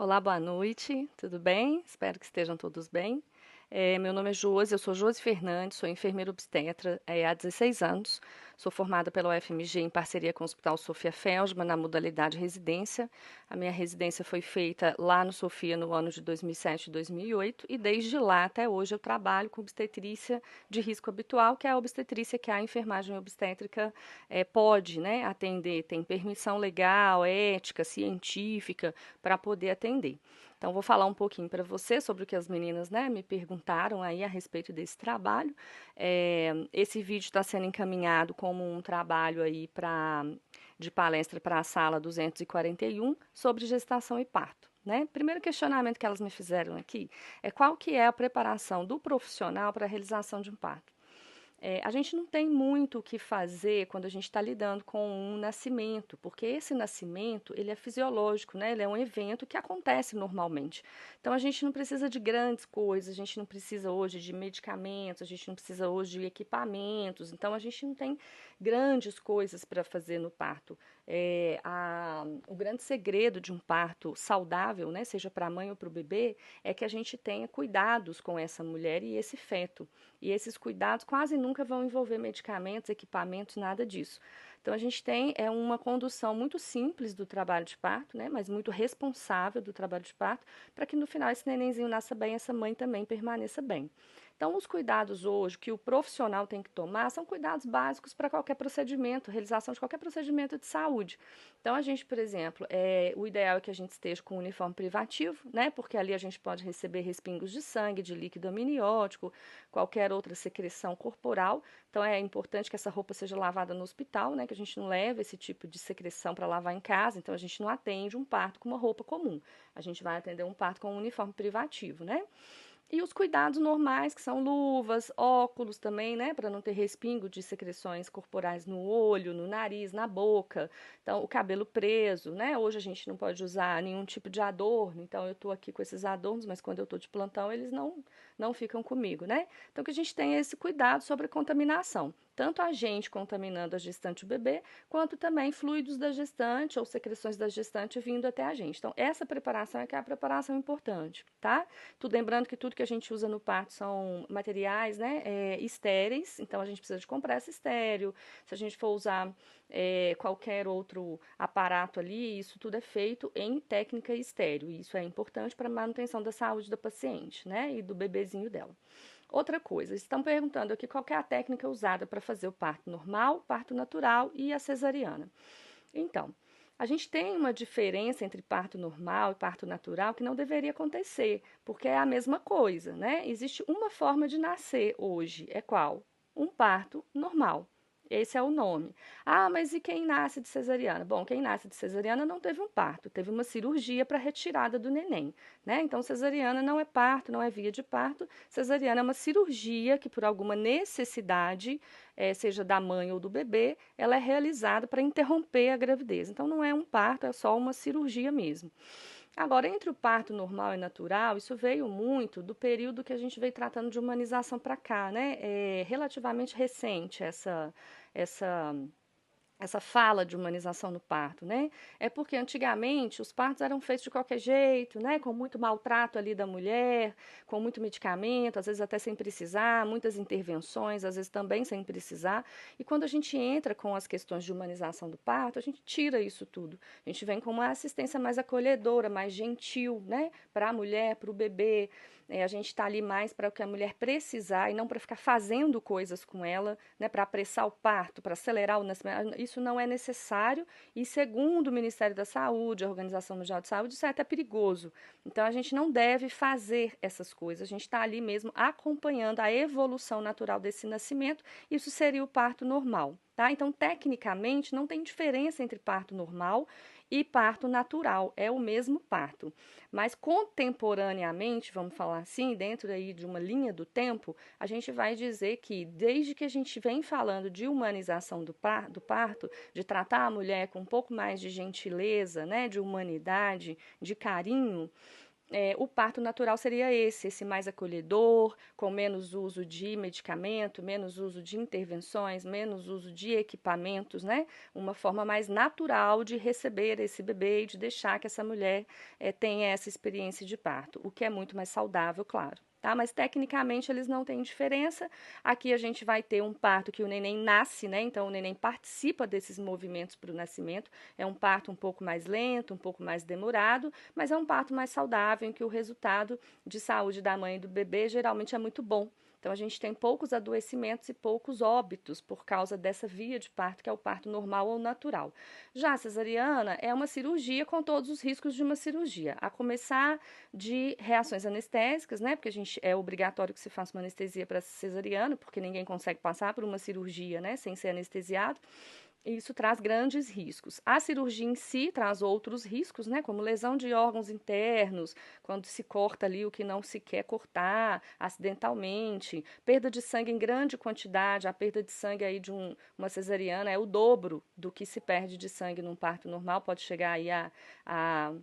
Olá, boa noite, tudo bem? Espero que estejam todos bem. Meu nome é Josi, eu sou Josi Fernandes, sou enfermeira obstetra há 16 anos. Sou formada pela UFMG em parceria com o Hospital Sofia Feldman na modalidade residência. A minha residência foi feita lá no Sofia no ano de 2007 e 2008 e desde lá até hoje eu trabalho com obstetrícia de risco habitual, que é a obstetrícia que a enfermagem obstétrica pode, né, atender, tem permissão legal, ética, científica para poder atender. Então, vou falar um pouquinho para você sobre o que as meninas, né, me perguntaram aí a respeito desse trabalho. Esse vídeo está sendo encaminhado como um trabalho aí de palestra para a sala 241 sobre gestação e parto. Né? Primeiro questionamento que elas me fizeram aqui é qual que é a preparação do profissional para a realização de um parto. A gente não tem muito o que fazer quando a gente está lidando com um nascimento, porque esse nascimento ele é fisiológico, né? Ele é um evento que acontece normalmente. Então a gente não precisa de grandes coisas, a gente não precisa hoje de medicamentos, a gente não precisa hoje de equipamentos, então a gente não tem grandes coisas para fazer no parto. O grande segredo de um parto saudável, né, seja para a mãe ou para o bebê, é que a gente tenha cuidados com essa mulher e esse feto. E esses cuidados quase nunca vão envolver medicamentos, equipamentos, nada disso. Então a gente tem uma condução muito simples do trabalho de parto, né, mas muito responsável do trabalho de parto, para que no final esse nenenzinho nasça bem, essa mãe também permaneça bem. Então, os cuidados hoje que o profissional tem que tomar são cuidados básicos para qualquer procedimento, realização de qualquer procedimento de saúde. Então, a gente, por exemplo, o ideal é que a gente esteja com um uniforme privativo, né? Porque ali a gente pode receber respingos de sangue, de líquido amniótico, qualquer outra secreção corporal. Então, é importante que essa roupa seja lavada no hospital, né? Que a gente não leve esse tipo de secreção para lavar em casa. Então, a gente não atende um parto com uma roupa comum. A gente vai atender um parto com um uniforme privativo, né? E os cuidados normais, que são luvas, óculos também, né, para não ter respingo de secreções corporais no olho, no nariz, na boca. Então, o cabelo preso, né? Hoje a gente não pode usar nenhum tipo de adorno. Então, eu estou aqui com esses adornos, mas quando eu estou de plantão, eles não ficam comigo, né? Então, que a gente tenha esse cuidado sobre a contaminação. Tanto a gente contaminando a gestante e o bebê, quanto também fluidos da gestante ou secreções da gestante vindo até a gente. Então, essa preparação é que é a preparação importante, tá? Tudo lembrando que tudo que a gente usa no parto são materiais, né, estéreis, então a gente precisa de compressa estéreo. Se a gente for usar qualquer outro aparato ali, isso tudo é feito em técnica estéreo. E isso é importante para a manutenção da saúde da paciente, né, e do bebezinho dela. Outra coisa, estão perguntando aqui qual é a técnica usada para fazer o parto normal, parto natural e a cesariana. Então, a gente tem uma diferença entre parto normal e parto natural que não deveria acontecer, porque é a mesma coisa, né? Existe uma forma de nascer hoje, é qual? Um parto normal. Esse é o nome. Ah, mas e quem nasce de cesariana? Bom, quem nasce de cesariana não teve um parto, teve uma cirurgia para retirada do neném, né? Então, cesariana não é parto, não é via de parto. Cesariana é uma cirurgia que, por alguma necessidade, seja da mãe ou do bebê, ela é realizada para interromper a gravidez. Então, não é um parto, é só uma cirurgia mesmo. Agora, entre o parto normal e natural, isso veio muito do período que a gente veio tratando de humanização para cá, né? É relativamente recente essa essa fala de humanização no parto, né? É porque antigamente os partos eram feitos de qualquer jeito, né? Com muito maltrato ali da mulher, com muito medicamento, às vezes até sem precisar, muitas intervenções, às vezes também sem precisar. E quando a gente entra com as questões de humanização do parto, a gente tira isso tudo. A gente vem com uma assistência mais acolhedora, mais gentil, né? Para a mulher, para o bebê. A gente está ali mais para o que a mulher precisar e não para ficar fazendo coisas com ela, né? Para apressar o parto, para acelerar o nascimento. Isso não é necessário e, segundo o Ministério da Saúde, a Organização Mundial de Saúde, isso é até perigoso. Então, a gente não deve fazer essas coisas. A gente está ali mesmo acompanhando a evolução natural desse nascimento. Isso seria o parto normal. Tá? Então, tecnicamente, não tem diferença entre parto normal e parto natural, é o mesmo parto. Mas contemporaneamente, vamos falar assim, dentro aí de uma linha do tempo, a gente vai dizer que desde que a gente vem falando de humanização do parto, de tratar a mulher com um pouco mais de gentileza, né, de humanidade, de carinho, o parto natural seria esse mais acolhedor, com menos uso de medicamento, menos uso de intervenções, menos uso de equipamentos, né? Uma forma mais natural de receber esse bebê e de deixar que essa mulher tenha essa experiência de parto, o que é muito mais saudável, claro. Tá? Mas tecnicamente eles não têm diferença. Aqui a gente vai ter um parto que o neném nasce, né? Então o neném participa desses movimentos para o nascimento. É um parto um pouco mais lento, um pouco mais demorado, mas é um parto mais saudável, em que o resultado de saúde da mãe e do bebê geralmente é muito bom. Então, a gente tem poucos adoecimentos e poucos óbitos por causa dessa via de parto, que é o parto normal ou natural. Já a cesariana é uma cirurgia com todos os riscos de uma cirurgia, a começar de reações anestésicas, né? Porque a gente é obrigatório que se faça uma anestesia para cesariana, porque ninguém consegue passar por uma cirurgia, né, sem ser anestesiado. Isso traz grandes riscos. A cirurgia em si traz outros riscos, né, como lesão de órgãos internos, quando se corta ali o que não se quer cortar, acidentalmente, perda de sangue em grande quantidade. A perda de sangue aí de uma cesariana é o dobro do que se perde de sangue num parto normal, pode chegar aí a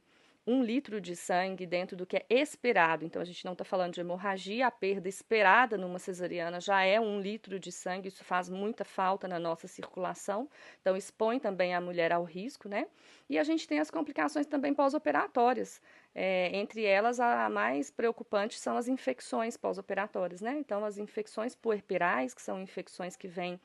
1 litro de sangue dentro do que é esperado. Então, a gente não está falando de hemorragia, a perda esperada numa cesariana já é 1 litro de sangue, isso faz muita falta na nossa circulação, então expõe também a mulher ao risco, né? E a gente tem as complicações também pós-operatórias. Entre elas, a mais preocupante são as infecções pós-operatórias, né? Então, as infecções puerperais, que são infecções que vêm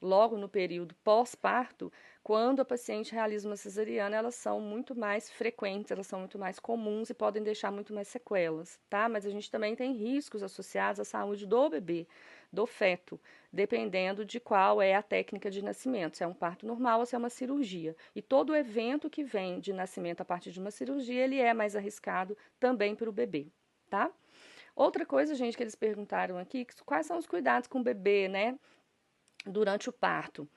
logo no período pós-parto, quando a paciente realiza uma cesariana, elas são muito mais frequentes, elas são muito mais comuns e podem deixar muito mais sequelas, tá? Mas a gente também tem riscos associados à saúde do bebê, do feto, dependendo de qual é a técnica de nascimento, se é um parto normal ou se é uma cirurgia. E todo evento que vem de nascimento a partir de uma cirurgia, ele é mais arriscado também para o bebê, tá? Outra coisa, gente, que eles perguntaram aqui, quais são os cuidados com o bebê, né, durante o parto?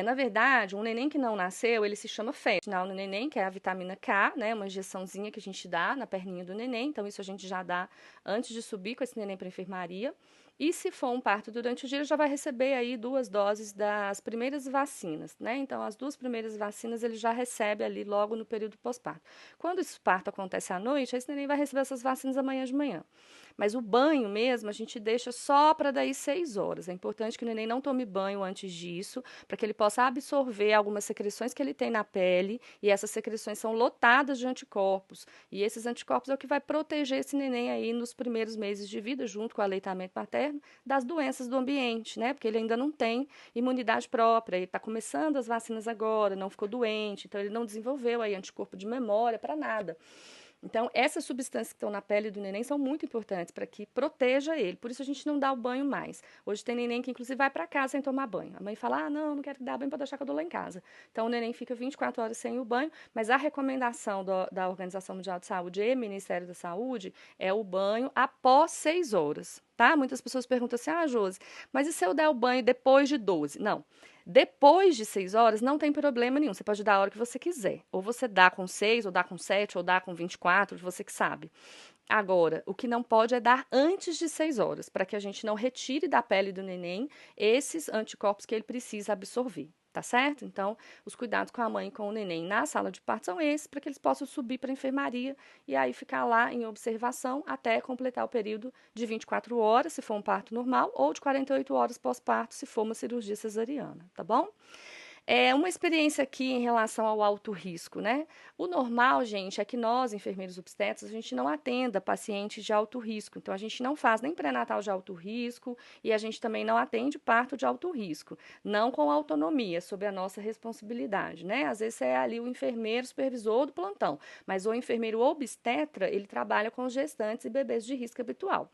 Na verdade, um neném que não nasceu, ele se chama FET, no neném, que é a vitamina K, né, uma injeçãozinha que a gente dá na perninha do neném, então isso a gente já dá antes de subir com esse neném para a enfermaria. E se for um parto durante o dia, ele já vai receber aí 2 doses das primeiras vacinas, né? Então, as 2 primeiras vacinas ele já recebe ali logo no período pós-parto. Quando esse parto acontece à noite, esse neném vai receber essas vacinas amanhã de manhã. Mas o banho mesmo, a gente deixa só para daí 6 horas. É importante que o neném não tome banho antes disso, para que ele possa absorver algumas secreções que ele tem na pele, e essas secreções são lotadas de anticorpos. E esses anticorpos é o que vai proteger esse neném aí nos primeiros meses de vida, junto com o aleitamento materno, das doenças do ambiente, né? Porque ele ainda não tem imunidade própria, ele está começando as vacinas agora, não ficou doente, então ele não desenvolveu aí anticorpo de memória para nada. Então, essas substâncias que estão na pele do neném são muito importantes para que proteja ele. Por isso a gente não dá o banho mais. Hoje tem neném que inclusive vai para casa sem tomar banho. A mãe fala: "Ah, não, não quero dar banho para deixar que eu dou lá em casa". Então o neném fica 24 horas sem o banho, mas a recomendação da Organização Mundial de Saúde e Ministério da Saúde é o banho após 6 horas, tá? Muitas pessoas perguntam assim: "Ah, Josi, mas e se eu der o banho depois de 12?" Não. Depois de 6 horas, não tem problema nenhum. Você pode dar a hora que você quiser. Ou você dá com 6, ou dá com 7, ou dá com 24, você que sabe. Agora, o que não pode é dar antes de 6 horas, para que a gente não retire da pele do neném esses anticorpos que ele precisa absorver. Tá certo? Então, os cuidados com a mãe e com o neném na sala de parto são esses, para que eles possam subir para a enfermaria e aí ficar lá em observação até completar o período de 24 horas, se for um parto normal, ou de 48 horas pós-parto, se for uma cirurgia cesariana, tá bom? É uma experiência aqui em relação ao alto risco, né? O normal, gente, é que nós, enfermeiros obstetras, a gente não atenda pacientes de alto risco. Então, a gente não faz nem pré-natal de alto risco e a gente também não atende parto de alto risco. Não com autonomia, sob a nossa responsabilidade, né? Às vezes é ali o enfermeiro supervisor do plantão, mas o enfermeiro obstetra, ele trabalha com gestantes e bebês de risco habitual.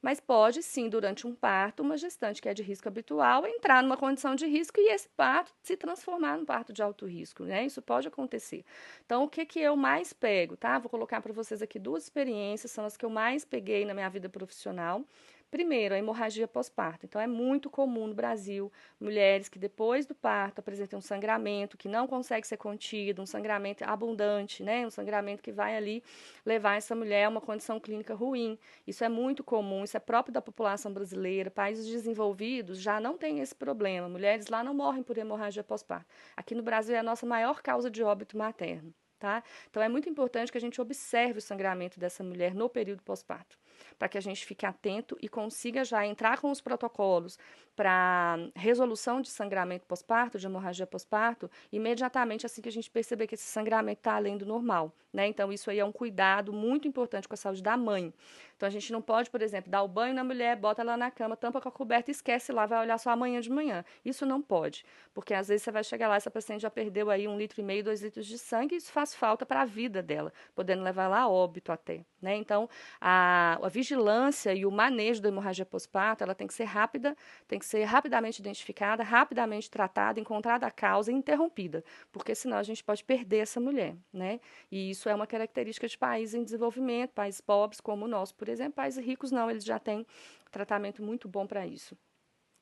Mas pode sim, durante um parto, uma gestante que é de risco habitual entrar numa condição de risco e esse parto se transformar num parto de alto risco, né? Isso pode acontecer. Então, o que que eu mais pego, tá? Vou colocar para vocês aqui 2 experiências, são as que eu mais peguei na minha vida profissional. Primeiro, a hemorragia pós-parto. Então, é muito comum no Brasil mulheres que depois do parto apresentam um sangramento que não consegue ser contido, um sangramento abundante, né? Um sangramento que vai ali levar essa mulher a uma condição clínica ruim. Isso é muito comum, isso é próprio da população brasileira. Países desenvolvidos já não têm esse problema. Mulheres lá não morrem por hemorragia pós-parto. Aqui no Brasil é a nossa maior causa de óbito materno. tá? Então, é muito importante que a gente observe o sangramento dessa mulher no período pós-parto, para que a gente fique atento e consiga já entrar com os protocolos para resolução de sangramento pós-parto, de hemorragia pós-parto, imediatamente assim que a gente perceber que esse sangramento está além do normal, né? Então, isso aí é um cuidado muito importante com a saúde da mãe. Então, a gente não pode, por exemplo, dar o banho na mulher, bota ela na cama, tampa com a coberta e esquece lá, vai olhar só amanhã de manhã. Isso não pode, porque às vezes você vai chegar lá, essa paciente já perdeu aí 1,5 litro, 2 litros de sangue, e isso faz falta para a vida dela, podendo levar lá a óbito até, né? Então, a vigilância e o manejo da hemorragia pós-parto, ela tem que ser rápida, tem que ser rapidamente identificada, rapidamente tratada, encontrada a causa e interrompida, porque senão a gente pode perder essa mulher, né? E isso é uma característica de países em desenvolvimento, países pobres como o nosso, por exemplo. Países ricos não, eles já têm tratamento muito bom para isso.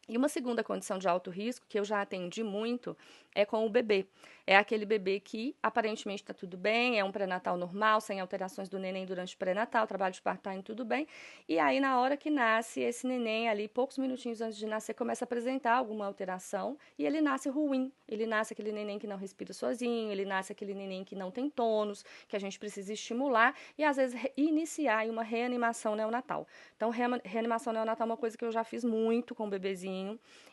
E uma segunda condição de alto risco, que eu já atendi muito, é com o bebê. É aquele bebê que aparentemente está tudo bem, é um pré-natal normal, sem alterações do neném durante o pré-natal, trabalho de parto está indo tudo bem. E aí, na hora que nasce, esse neném ali, poucos minutinhos antes de nascer, começa a apresentar alguma alteração e ele nasce ruim. Ele nasce aquele neném que não respira sozinho, ele nasce aquele neném que não tem tônus, que a gente precisa estimular e, às vezes, iniciar uma reanimação neonatal. Então, reanimação neonatal é uma coisa que eu já fiz muito com o bebezinho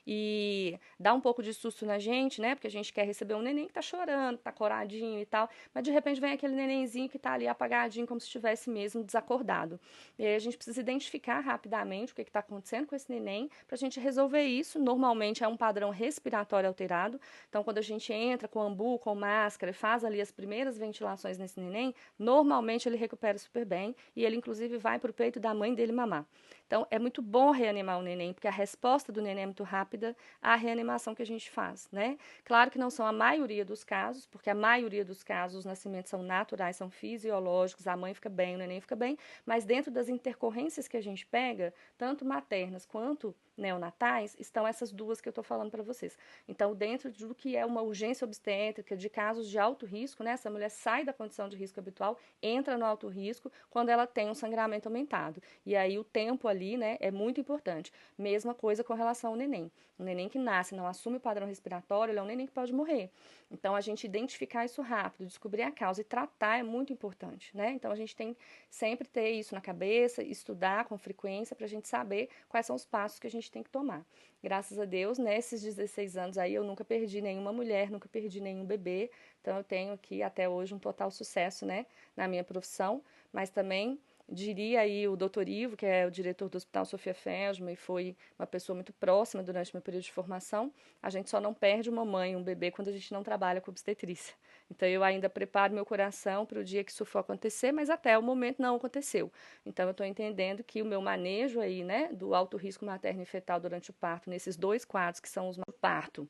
e dá um pouco de susto na gente, né? Porque a gente quer receber um neném que tá chorando, tá coradinho e tal, mas de repente vem aquele nenenzinho que tá ali apagadinho, como se estivesse mesmo desacordado. E aí a gente precisa identificar rapidamente o que está acontecendo com esse neném para a gente resolver isso. Normalmente é um padrão respiratório alterado. Então, quando a gente entra com ambu, com máscara e faz ali as primeiras ventilações nesse neném, normalmente ele recupera super bem e ele, inclusive, vai para o peito da mãe dele mamar. Então, é muito bom reanimar o neném, porque a resposta do neném é muito rápida à reanimação que a gente faz, né? Claro que não são a maioria dos casos, porque a maioria dos casos os nascimentos são naturais, são fisiológicos, a mãe fica bem, o neném fica bem, mas dentro das intercorrências que a gente pega, tanto maternas quanto neonatais, estão essas duas que eu estou falando para vocês. Então, dentro do que é uma urgência obstétrica, de casos de alto risco, né? Essa mulher sai da condição de risco habitual, entra no alto risco quando ela tem um sangramento aumentado. E aí o tempo ali, né, é muito importante. Mesma coisa com relação ao neném. O neném que nasce, não assume o padrão respiratório, ele é um neném que pode morrer. Então, a gente identificar isso rápido, descobrir a causa e tratar é muito importante, né? Então, a gente tem sempre ter isso na cabeça, estudar com frequência para a gente saber quais são os passos que a gente tem que tomar. Graças a Deus, nesses 16 anos aí, eu nunca perdi nenhuma mulher, nunca perdi nenhum bebê. Então, eu tenho aqui até hoje um total sucesso, né, na minha profissão, mas também diria aí o doutor Ivo, que é o diretor do Hospital Sofia Feldman e foi uma pessoa muito próxima durante meu período de formação, a gente só não perde uma mãe, um bebê, quando a gente não trabalha com obstetrícia. Então, eu ainda preparo meu coração para o dia que isso for acontecer, mas até o momento não aconteceu. Então, eu estou entendendo que o meu manejo aí, né, do alto risco materno e fetal durante o parto, nesses dois quadros que são os do parto,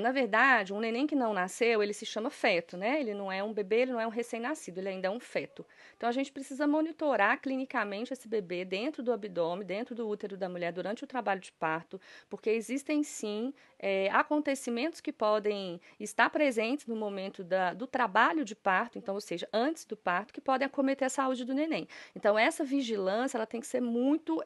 na verdade, um neném que não nasceu, ele se chama feto, né? Ele não é um bebê, ele não é um recém-nascido, ele ainda é um feto. Então, a gente precisa monitorar clinicamente esse bebê dentro do abdômen, dentro do útero da mulher, durante o trabalho de parto, porque existem, sim, acontecimentos que podem estar presentes no momento do trabalho de parto, então, ou seja, antes do parto, que podem acometer a saúde do neném. Então, essa vigilância, ela tem que ser muito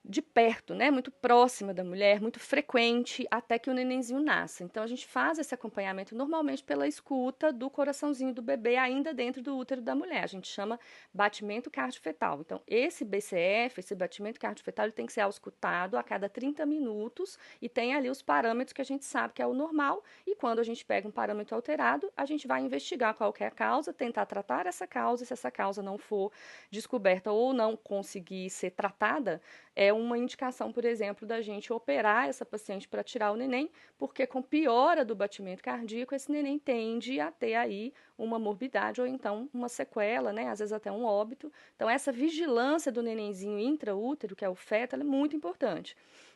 de perto, né, muito próxima da mulher, muito frequente, até que o nenenzinho nasça. Então, a gente faz esse acompanhamento normalmente pela escuta do coraçãozinho do bebê ainda dentro do útero da mulher. A gente chama batimento cardiofetal. Então, esse BCF, esse batimento cardiofetal, ele tem que ser auscultado a cada 30 minutos e tem ali os parâmetros que a gente sabe que é o normal. E quando a gente pega um parâmetro alterado, a gente vai investigar qual que é a causa, tentar tratar essa causa. Se essa causa não for descoberta ou não conseguir ser tratada, é uma indicação, por exemplo, da gente operar essa paciente para tirar o neném, porque com piora do batimento cardíaco, esse neném tende a ter aí uma morbidade ou então uma sequela, né? Às vezes até um óbito. Então, essa vigilância do nenenzinho intraútero, que é o feto, ela é muito importante.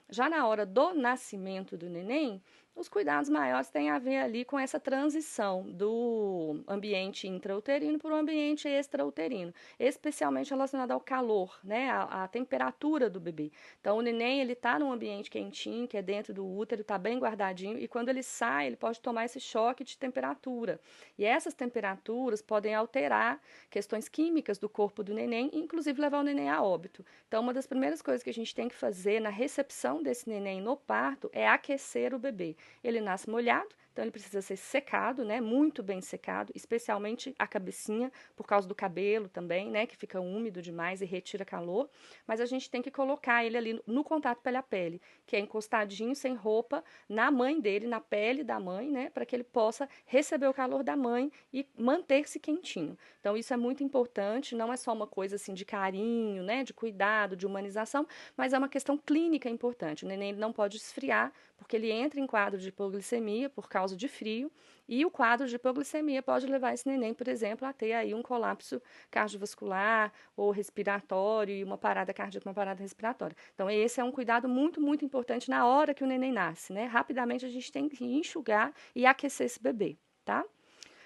Já na hora do nascimento do neném, os cuidados maiores têm a ver ali com essa transição do ambiente intrauterino para o ambiente extrauterino, especialmente relacionado ao calor, né, a temperatura do bebê. Então, o neném, ele está num ambiente quentinho, que é dentro do útero, está bem guardadinho, e quando ele sai, ele pode tomar esse choque de temperatura. E essas temperaturas podem alterar questões químicas do corpo do neném, inclusive levar o neném a óbito. Então, uma das primeiras coisas que a gente tem que fazer na recepção desse neném no parto é aquecer o bebê. Ele nasce molhado, então ele precisa ser secado, né, muito bem secado, especialmente a cabecinha, por causa do cabelo também, né, que fica úmido demais e retira calor, mas a gente tem que colocar ele ali no contato pele a pele, que é encostadinho, sem roupa, na mãe dele, na pele da mãe, né, para que ele possa receber o calor da mãe e manter-se quentinho. Então isso é muito importante, não é só uma coisa assim de carinho, né, de cuidado, de humanização, mas é uma questão clínica importante. O neném ele não pode esfriar, porque ele entra em quadro de hipoglicemia por causa de frio, e o quadro de hipoglicemia pode levar esse neném, por exemplo, a ter aí um colapso cardiovascular ou respiratório e uma parada cardíaca, uma parada respiratória. Então, esse é um cuidado muito, muito importante na hora que o neném nasce, né? Rapidamente a gente tem que enxugar e aquecer esse bebê, tá?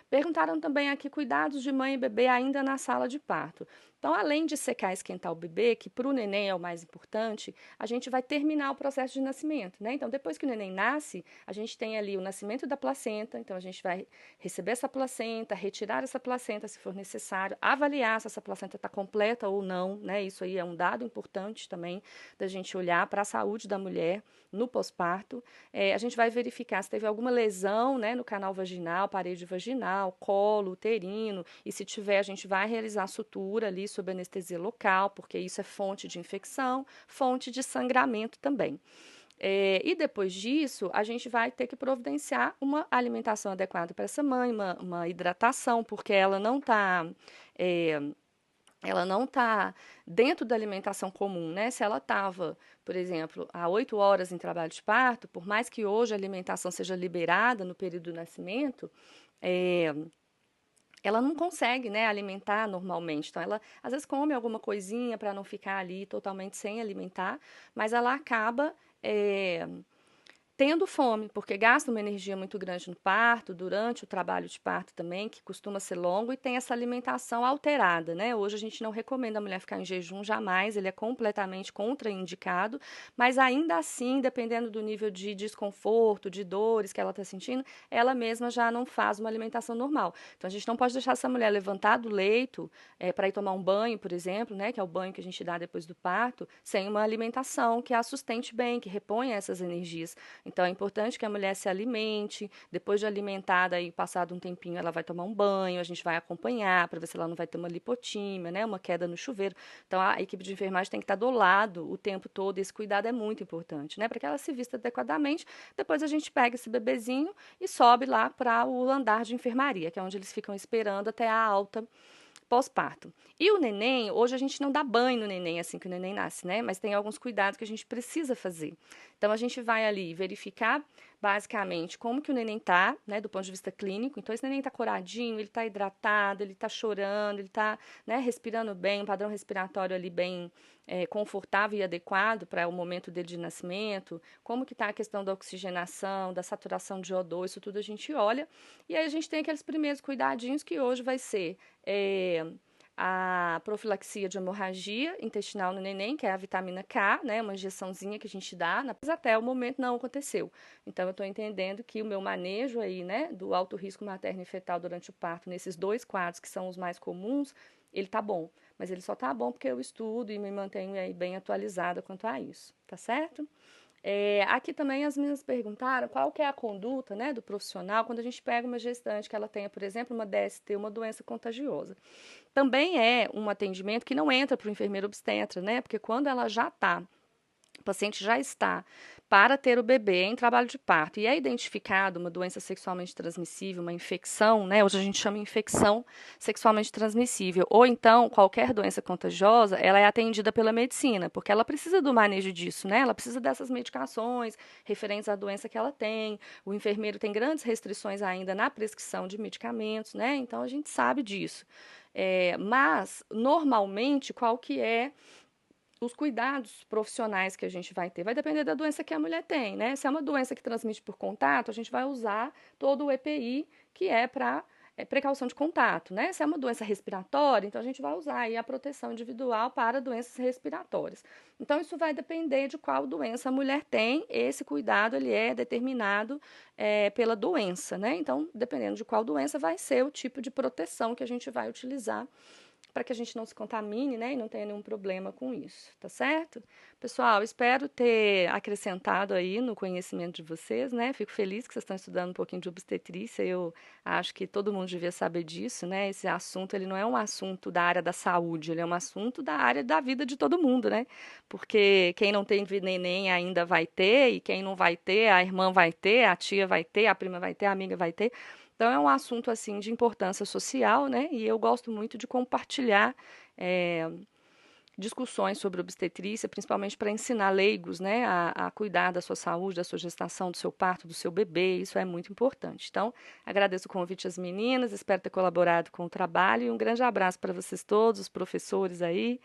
Perguntaram também aqui cuidados de mãe e bebê ainda na sala de parto. Então, além de secar e esquentar o bebê, que para o neném é o mais importante, a gente vai terminar o processo de nascimento, né? Então, depois que o neném nasce, a gente tem ali o nascimento da placenta, então a gente vai receber essa placenta, retirar essa placenta se for necessário, avaliar se essa placenta está completa ou não, né? Isso aí é um dado importante também da gente olhar para a saúde da mulher no pós-parto. A gente vai verificar se teve alguma lesão, né, no canal vaginal, parede vaginal, colo, uterino, e se tiver, a gente vai realizar a sutura ali sob anestesia local, porque isso é fonte de infecção, fonte de sangramento também. E depois disso, a gente vai ter que providenciar uma alimentação adequada para essa mãe, uma hidratação, porque ela não está dentro da alimentação comum, né? Se ela estava, por exemplo, há 8 horas em trabalho de parto, por mais que hoje a alimentação seja liberada no período do nascimento, é, ela não consegue, né, alimentar normalmente. Então, ela às vezes come alguma coisinha para não ficar ali totalmente sem alimentar, mas ela acaba tendo fome, porque gasta uma energia muito grande no parto, durante o trabalho de parto também, que costuma ser longo, e tem essa alimentação alterada, né? Hoje a gente não recomenda a mulher ficar em jejum jamais, ele é completamente contraindicado, mas ainda assim, dependendo do nível de desconforto, de dores que ela está sentindo, ela mesma já não faz uma alimentação normal. Então a gente não pode deixar essa mulher levantar do leito para ir tomar um banho, por exemplo, né? Que é o banho que a gente dá depois do parto, sem uma alimentação que a sustente bem, que reponha essas energias. Então, é importante que a mulher se alimente. Depois de alimentada, aí, passado um tempinho, ela vai tomar um banho. A gente vai acompanhar para ver se ela não vai ter uma lipotímia, né? Uma queda no chuveiro. Então, a equipe de enfermagem tem que estar do lado o tempo todo. Esse cuidado é muito importante, né? Para que ela se vista adequadamente. Depois a gente pega esse bebezinho e sobe lá para o andar de enfermaria, que é onde eles ficam esperando até a alta pós-parto. E o neném, hoje a gente não dá banho no neném assim que o neném nasce, né? Mas tem alguns cuidados que a gente precisa fazer. Então a gente vai ali verificar basicamente como que o neném tá, né, do ponto de vista clínico. Então esse neném tá coradinho, ele tá hidratado, ele tá chorando, ele tá, né, respirando bem, um padrão respiratório ali bem confortável e adequado para o momento dele de nascimento, como que está a questão da oxigenação, da saturação de O2, isso tudo a gente olha, e aí a gente tem aqueles primeiros cuidadinhos que hoje vai ser a profilaxia de hemorragia intestinal no neném, que é a vitamina K, né, uma injeçãozinha que a gente dá, mas até o momento não aconteceu. Então, eu estou entendendo que o meu manejo aí, né, do alto risco materno e fetal durante o parto, nesses 2 quadros que são os mais comuns, ele tá bom. Mas ele só tá bom porque eu estudo e me mantenho aí bem atualizada quanto a isso, tá certo? Aqui também as meninas perguntaram qual que é a conduta, né, do profissional quando a gente pega uma gestante que ela tenha, por exemplo, uma DST, uma doença contagiosa. Também é um atendimento que não entra para o enfermeiro obstetra, né, porque quando ela já está, o paciente já está para ter o bebê em trabalho de parto e é identificado uma doença sexualmente transmissível, uma infecção, né? Hoje a gente chama infecção sexualmente transmissível, ou então qualquer doença contagiosa, ela é atendida pela medicina, porque ela precisa do manejo disso, né? Ela precisa dessas medicações referentes à doença que ela tem. O enfermeiro tem grandes restrições ainda na prescrição de medicamentos, né? Então a gente sabe disso. Mas normalmente qual que é os cuidados profissionais que a gente vai ter vai depender da doença que a mulher tem, né? Se é uma doença que transmite por contato, a gente vai usar todo o EPI, que é para precaução de contato, né? Se é uma doença respiratória, então a gente vai usar aí a proteção individual para doenças respiratórias. Então, isso vai depender de qual doença a mulher tem, esse cuidado ele é determinado pela doença, né? Então, dependendo de qual doença, vai ser o tipo de proteção que a gente vai utilizar para que a gente não se contamine, né, e não tenha nenhum problema com isso, tá certo? Pessoal, espero ter acrescentado aí no conhecimento de vocês, né? Fico feliz que vocês estão estudando um pouquinho de obstetrícia. Eu acho que todo mundo devia saber disso, né? Esse assunto, ele não é um assunto da área da saúde, ele é um assunto da área da vida de todo mundo, né? Porque quem não tem neném ainda vai ter, e quem não vai ter, a irmã vai ter, a tia vai ter, a prima vai ter, a amiga vai ter. Então é um assunto assim de importância social, né? E eu gosto muito de compartilhar discussões sobre obstetrícia, principalmente para ensinar leigos, né, a cuidar da sua saúde, da sua gestação, do seu parto, do seu bebê. Isso é muito importante. Então, agradeço o convite às meninas, espero ter colaborado com o trabalho e um grande abraço para vocês todos, os professores aí.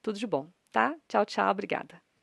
Tudo de bom, tá? Tchau, tchau, obrigada.